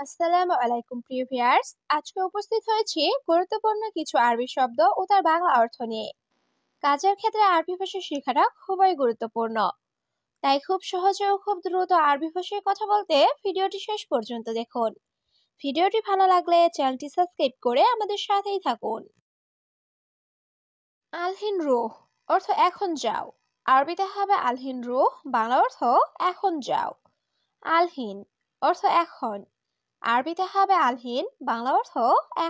আসসালামু আলাইকুম প্রিয় ভিউয়ার্স, আজকে উপস্থিত হয়েছি গুরুত্বপূর্ণ কিছু আরবি শব্দ ও তার বাংলা অর্থ নিয়ে। কাজের ক্ষেত্রে আরবি ভাষা শেখাটা খুবই গুরুত্বপূর্ণ, তাই খুব সহজে ও খুব দ্রুত আরবি ভাষায় কথা বলতে ভিডিওটি শেষ পর্যন্ত দেখুন। ভিডিওটি ভালো লাগলে চ্যানেলটি সাবস্ক্রাইব করে আমাদের সাথেই থাকুন। আলহিন রুহ অর্থ এখন যাও। আরবিতে হবে আলহিন রুহ, বাংলা অর্থ এখন যাও। আলহিন অর্থ এখন। আরবিতে হবে আলহিন, বাংলা অর্থ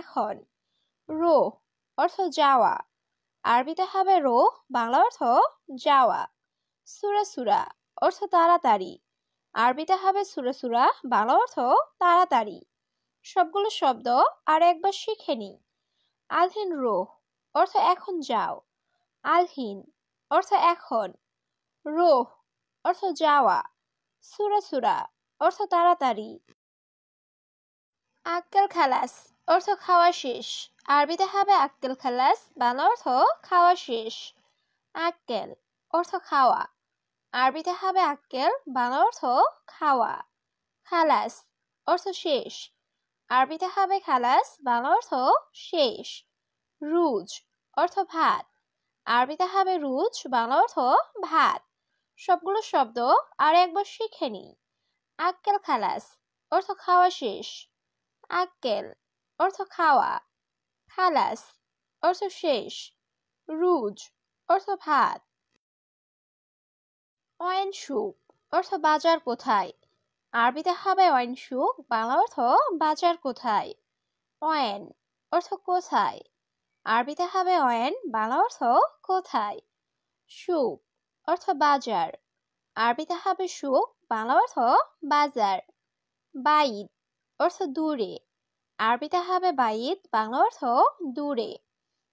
এখন। রোহ অর্থ যাওয়া। আরবিতে হবে রোহ, বাংলা অর্থ যাওয়া। সুরা সুরা অর্থ তাড়াতাড়ি। আরবিতে হবে সুরা সুরা, বাংলা অর্থ তাড়াতাড়ি। সবগুলো শব্দ আর একবার শিখে নিই। আলহিন রোহ অর্থ এখন যাও। আলহিন অর্থ এখন। রোহ অর্থ যাওয়া। সুরা সুরা অর্থ তাড়াতাড়ি। আক্কেল খালাস অর্থ খাওয়া শেষ। আরবিতে হবে আক্কেল খালাস, বাংলা অর্থ খাওয়া শেষ। আক্কেল অর্থ খাওয়া। আরবিতে হবে আক্কেল, বাংলা অর্থ খাওয়া। খালাস অর্থ শেষ। আরবিতে হবে খালাস, বাংলা অর্থ শেষ। রুজ অর্থ ভাত। আরবিতে হবে রুজ, বাংলা অর্থ ভাত। সবগুলো শব্দ আর একবার শিখে নিই। আক্কেল খালাস অর্থ খাওয়া শেষ। আক্কেল অর্থ খাওয়া। খালাস অর্থ শেষ। রুজ অর্থ ভাত। অয়েন সুক অর্থ বাজার কোথায়। আরবিতে হবে অয়েন সুক, বাংলা অর্থ বাজার কোথায়। অয়েন অর্থ কোথায়। আরবিতে হবে অয়েন, বাংলা অর্থ কোথায়। সুক অর্থ বাজার। আরবিতে হবে সুক, বাংলা অর্থ বাজার। বাইদ অর্থ দূরে। আরবিতে হবে বাইদ, বাংলা অর্থ দূরে।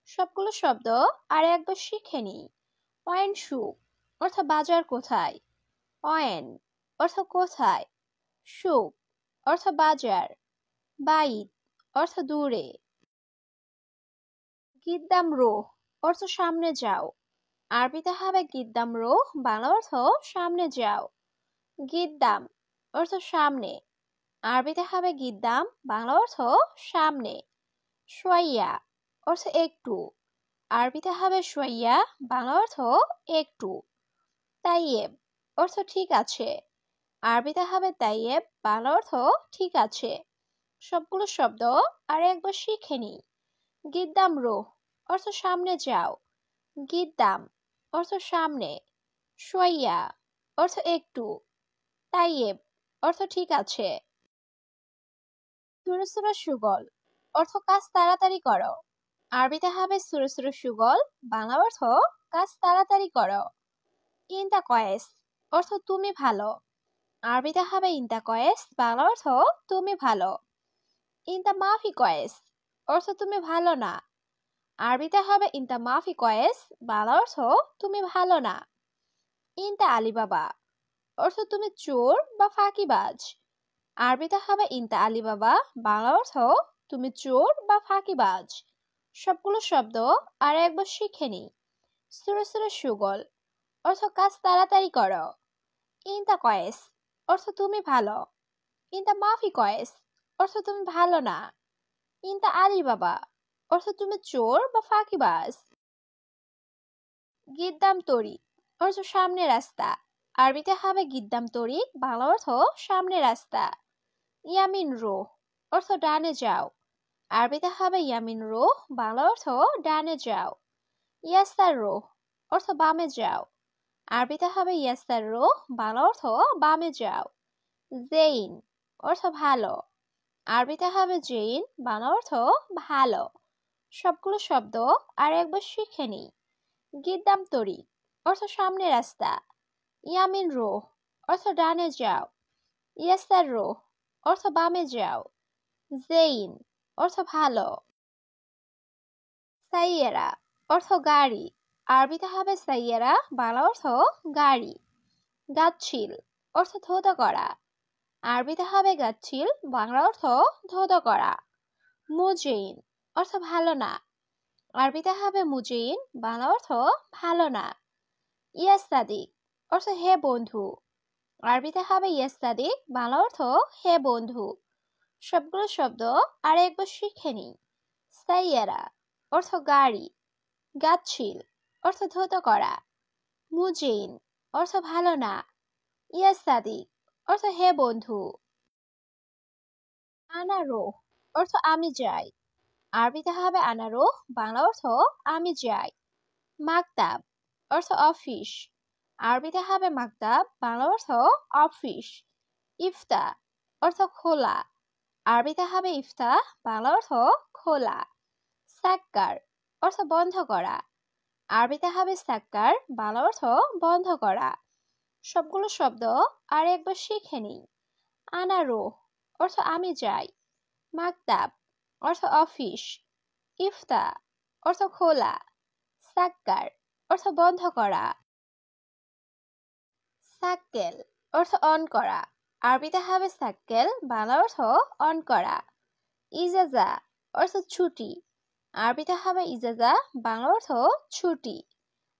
সবগুলো শব্দ আর একবার শিখে নিই। অয়েন সুক অর্থ বাজার কোথায়। অয়েন অর্থ কোথায়। সুক অর্থ বাজার। বাইদ অর্থ দূরে। গিদ্দাম রোহ অর্থ সামনে যাও। আরবিতে হবে গিদ্দাম রোহ, বাংলা অর্থ সামনে যাও। গিদ্দাম অর্থ সামনে। আরবিতে হবে গিদ্দাম, বাংলা অর্থ সামনে। শোয়াইয়া অর্থ একটু। আরবিতে হবে শোয়াইয়া, বাংলা অর্থ একটু। তাইয়েব অর্থ ঠিক আছে। আরবিতে হবে তাইয়েব, বাংলা অর্থ ঠিক আছে। সবগুলো শব্দ আর একবার শিখে নিই। গিদ্দাম রোহ অর্থ সামনে যাও। গিদ্দাম অর্থ সামনে। শোয়াইয়া অর্থ একটু। তাইয়েব অর্থ ঠিক আছে। সুরা সুরা সুগল অর্থ কাজ তাড়াতাড়ি করো। আরবিতে হবে সুরা সুরা সুগল, বাংলা অর্থ কাজ তাড়াতাড়ি করো। ইনতা কয়েস অর্থ তুমি ভালো। আরবিতে হবে ইনতা কয়েস, বাংলা অর্থ তুমি ভালো। ইনতা মাফি কয়েস অর্থ তুমি ভালো না। আরবিতে হবে ইনতা মাফি কয়েস, বাংলা অর্থ তুমি ভালো না। ইনতা আলিবাবা অর্থ তুমি চোর বা ফাঁকিবাজ। আরবিতে হবে ইনতা আলিবাবা, বাংলা অর্থ তুমি চোর বা ফাঁকিবাজ। সবগুলো শব্দ আর একবার শিখে নিই। সুরা সুরা সুগল অর্থ কাজ তাড়াতাড়ি করো। ইনতা কয়েস অর্থ তুমি ভালো। ইনতা মাফি কয়েস অর্থ তুমি ভালো না। ইনতা আলিবাবা অর্থ তুমি চোর বা ফাঁকিবাজ। গিদ্দাম তরিক অর্থ সামনে রাস্তা। আরবিতে হবে গিদ্দাম তরিক, বাংলা অর্থ সামনে রাস্তা। ইয়ামিন রোহ অর্থ ডানে যাও। আরবিতে হবে ইয়ামিন রোহ, বাংলা অর্থ ডানে যাও। ইয়াসার রোহ অর্থ বামে যাও। আরবিতে হবে ইয়াসার রোহ, বাংলা অর্থ বামে যাও। জেইন অর্থ ভালো। আরবিতে হবে জেইন, বাংলা অর্থ ভালো। সবগুলো শব্দ আর একবার শিখে নিই। গিদ্দাম তরিক অর্থ সামনে রাস্তা। ইয়ামিন রোহ অর্থ ডানে যাও। ইয়াসার রোহ অর্থ বামে যাও। জেইন অর্থ ভালো। সাইয়েরা অর্থ গাড়ি। আরবিতে হবে সাইয়েরা, বাংলা অর্থ গাড়ি। গাচ্ছিল অর্থ ধৌত করা। আরবিতে হবে গাচ্ছিল, বাংলা অর্থ ধৌত করা। মুজেইন অর্থ ভালো না। আরবিতে হবে মুজেইন, বাংলা অর্থ ভালো না। ইয়াস্তাদিক অর্থ হে বন্ধু। আরবিতে হবে ইয়াস্তাদিক, বাংলা অর্থ হে বন্ধু। সবগুলো শব্দ আর একবার শিখে নিই। সাইয়ারা অর্থ গাড়ি, গাচ্ছিল অর্থ ধৌত করা, মুজিন অর্থ ভালো না, ইয়া সাদিক অর্থ হে বন্ধু, আনারোহ অর্থ আমি যাই। আরবিতে হবে আনারোহ, বাংলা অর্থ আমি যাই। মাকতাব অর্থ অফিস, আরবিতে হবে মাকতাব, বাংলা অর্থ অফিস। ইফতা অর্থ খোলা, আরবিতে হবে ইফতা, বাংলা অর্থ খোলা। সাক্কার অর্থ বন্ধ করা, আরবিতে হবে সাক্কার, বাংলা অর্থ বন্ধ করা। সবগুলো শব্দ আর একবার শিখে নিই। আনারোহ অর্থ আমি যাই, মাকতাব অর্থ অফিস, ইফতা অর্থ খোলা, সাক্কার অর্থ বন্ধ করা। সাক্কেল অর্থ অন করা, আরবিতে হবে সাক্কেল, বাংলা অর্থ অন করা। ইজাজা অর্থ ছুটি, আরবিতে হবে ইজাজা, বাংলা অর্থ ছুটি।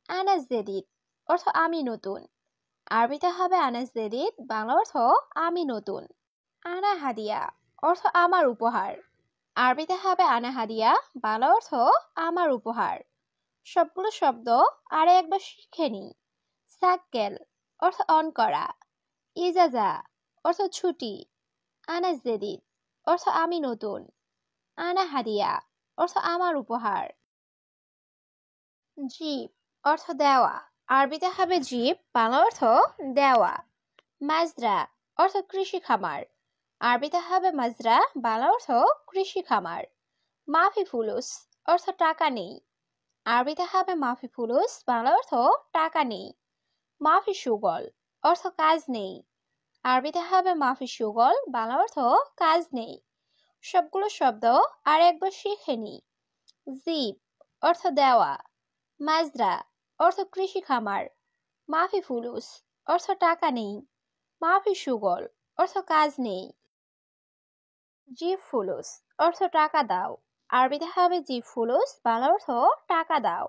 আনাস জেদিদ অর্থ আমি নতুন, আরবিতে হবে আনাস জেদিদ, বাংলা অর্থ আমি নতুন। আনা হাদিয়া অর্থ আমার উপহার, আরবিতে হবে আনা হাদিয়া, বাংলা অর্থ আমার উপহার। সবগুলো শব্দ আরে একবার শিখে নিই। সাক্কেল অর্থ অন করা, ইজাজা অর্থ ছুটি, আনাস জেদিদ অর্থ আমি নতুন, আনা হাদিয়া অর্থ আমার উপহার। জিপ অর্থ দেওয়া, আরবিতে হবে জিপ, বাংলা অর্থ দেওয়া। মাজরা অর্থ কৃষি খামার, আরবিতে হবে মাজরা, বাংলা অর্থ কৃষি খামার। মাফি ফুলুস অর্থ টাকা নেই, আরবিতে হবে মাফি ফুলুস, বাংলা অর্থ টাকা নেই। মাফি সুগল অর্থ কাজ নেই, আরবিতে হবে মাফি সুগল, বাংলা অর্থ কাজ নেই। সবগুলো শব্দ আর একবার শিখে নিই। জিপ অর্থ দেওয়া, মাজরা অর্থ কৃষি খামার, মাফি ফুলুস অর্থ টাকা নেই, মাফি সুগল অর্থ কাজ নেই। জিপ ফুলুস অর্থ টাকা দাও, আরবিতে হবে জিপ ফুলুস, বাংলা অর্থ টাকা দাও।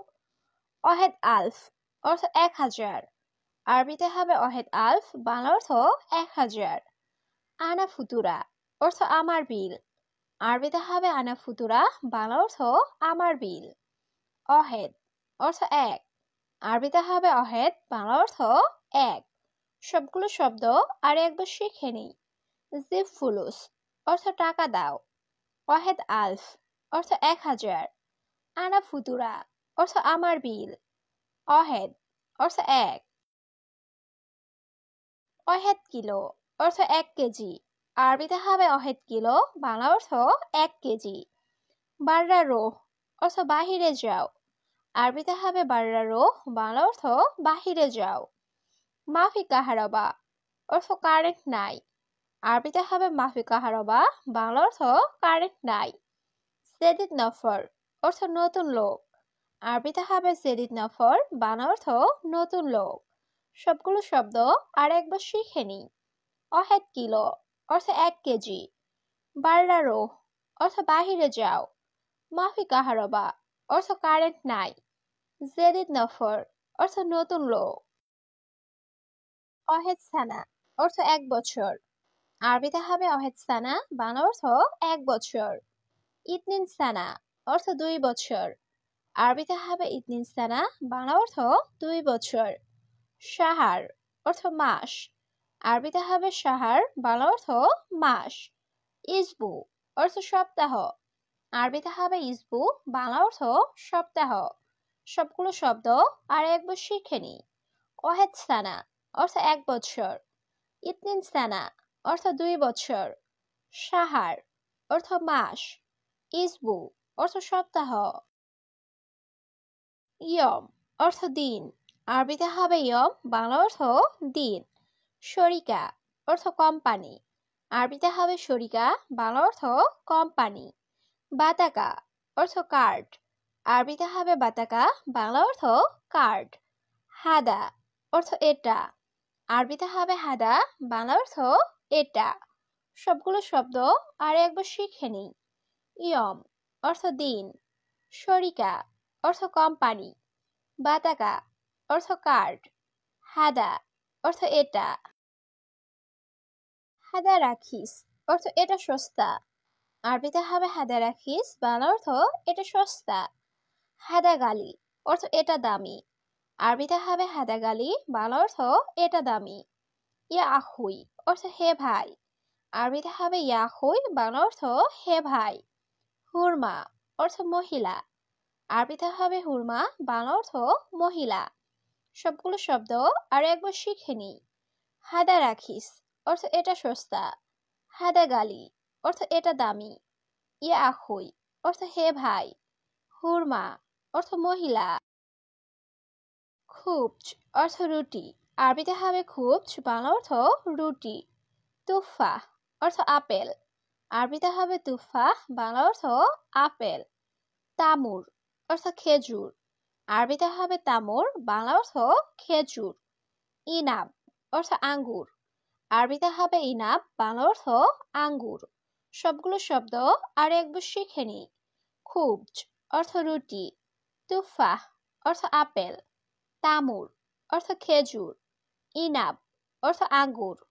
অহেদ আলফ অর্থ 1000, আরবিতে হবে অহেদ আলফ, বাংলা অর্থ 1000। আনা ফুতুরা অর্থ আমার বিল, আরবিতে হবে আনা ফুতুরা, বাংলা অর্থ আমার বিল। অহেদ অর্থ এক, আরবিতে হবে অহেদ, বাংলা অর্থ এক। সবগুলো শব্দ আর একবার শিখে নিই। জিপ ফুলুস অর্থ টাকা দাও, অহেদ আলফ অর্থ 1000, আনা ফুতুরা অর্থ আমার বিল, অহেদ অর্থ এক। অহেদ কিলো অর্থ 1 কেজি, আরবিতে হবে অহেদ কিলো, বাংলা অর্থ 1 কেজি। বাররা রোহ অর্থ বাহিরে যাও, আরবিতে হবে বাররা রোহ, বাংলা অর্থ বাহিরে যাও। মাফি কাহারবা অর্থ কারেন্ট নাই, আরবিতে হবে মাফি কাহারবা, বাংলা অর্থ কারেন্ট নাই। জেদিদ নফর অর্থ নতুন লোক, আরবিতে হবে জেদিদ নফর, বাংলা অর্থ নতুন লোক। সবগুলো শব্দ আর একবার শিখে নিই। অহেদ কিলো অর্থ 1 কেজি, বাররা রোহ অর্থ বাহিরে যাও, মাফি কাহারবা অর্থ কারেন্ট নাই, জেদিদ নফর অর্থ নতুন লোক। অহেদ সানা অর্থ 1 বছর, আরবিতে হবে অহেদ সানা, বাংলা অর্থ 1 বছর। ইতনিন সানা অর্থ 2 বছর, আরবিতে হবে ইতনিন সানা, বাংলা অর্থ 2 বছর। শাহার অর্থ মাস, আরবিতে হবে শাহার, বাংলা অর্থ মাস। ইসবু অর্থ সপ্তাহ, আরবিতে হবে ইসবু, বাংলা অর্থ সপ্তাহ। সবগুলো শব্দ আর একবার শিখে নিই। ওয়াহেদ সানা অর্থ 1 বছর, ইতনিন সানা অর্থ 2 বছর, শাহার অর্থ মাস, ইসবু অর্থ সপ্তাহ। ইয়ম অর্থ দিন, আরবিতে হবে ইয়ম, বাংলা অর্থ দিন। শরিকা অর্থ কোম্পানি, আরবিতে হবে শরিকা, বাংলা অর্থ কোম্পানি। বাতাকা অর্থ কার্ড, আরবিতে হবে বাতাকা, বাংলা অর্থ কার্ড। হাদা অর্থ এটা, আরবিতে হবে হাদা, বাংলা অর্থ এটা। সবগুলো শব্দ আর একবার শিখে নিই। ইয়ম অর্থ দিন, শরিকা অর্থ কোম্পানি, বাতাকা অর্থ কার্ড, হাদা অর্থ এটা। হাদা রাখিস অর্থ এটা সস্তা। আরবিতে হবে হাদা রাখিস, বাংলা অর্থ এটা সস্তা। হাদা গালি অর্থ এটা দামি। আরবিতে হবে হাদা গালি, বাংলা অর্থ এটা দামি। ইয়া আহুই অর্থ হে ভাই। আরবিতে হবে ইয়া আহুই, বাংলা অর্থ হে ভাই। হুরমা অর্থ মহিলা। আরবিতে হবে হুরমা, বাংলা অর্থ মহিলা। সবগুলো শব্দ আর একবার শিখে নিই। হাদা রাখিস অর্থ এটা সস্তা। হাদা গালি অর্থ এটা দামি। ইয়া আহুই অর্থ হে ভাই। হুরমা অর্থ মহিলা। খুবজ অর্থ রুটি। আরবিতে হবে খুবজ, বাংলা অর্থ রুটি। তুফা অর্থ আপেল। আরবিতে হবে তুফা, বাংলা অর্থ আপেল। তামুর অর্থ খেজুর। আরবিতে হবে তামুর, বাংলা অর্থ খেজুর। ইনাব অর্থ আঙ্গুর। আরবিতে হবে ইনাব, বাংলা অর্থ আঙ্গুর। সবগুলো শব্দ আর একবার শিখে নিই। খুবজ অর্থ রুটি। তুফাহ অর্থ আপেল। তামুর অর্থ খেজুর। ইনাব অর্থ আঙ্গুর।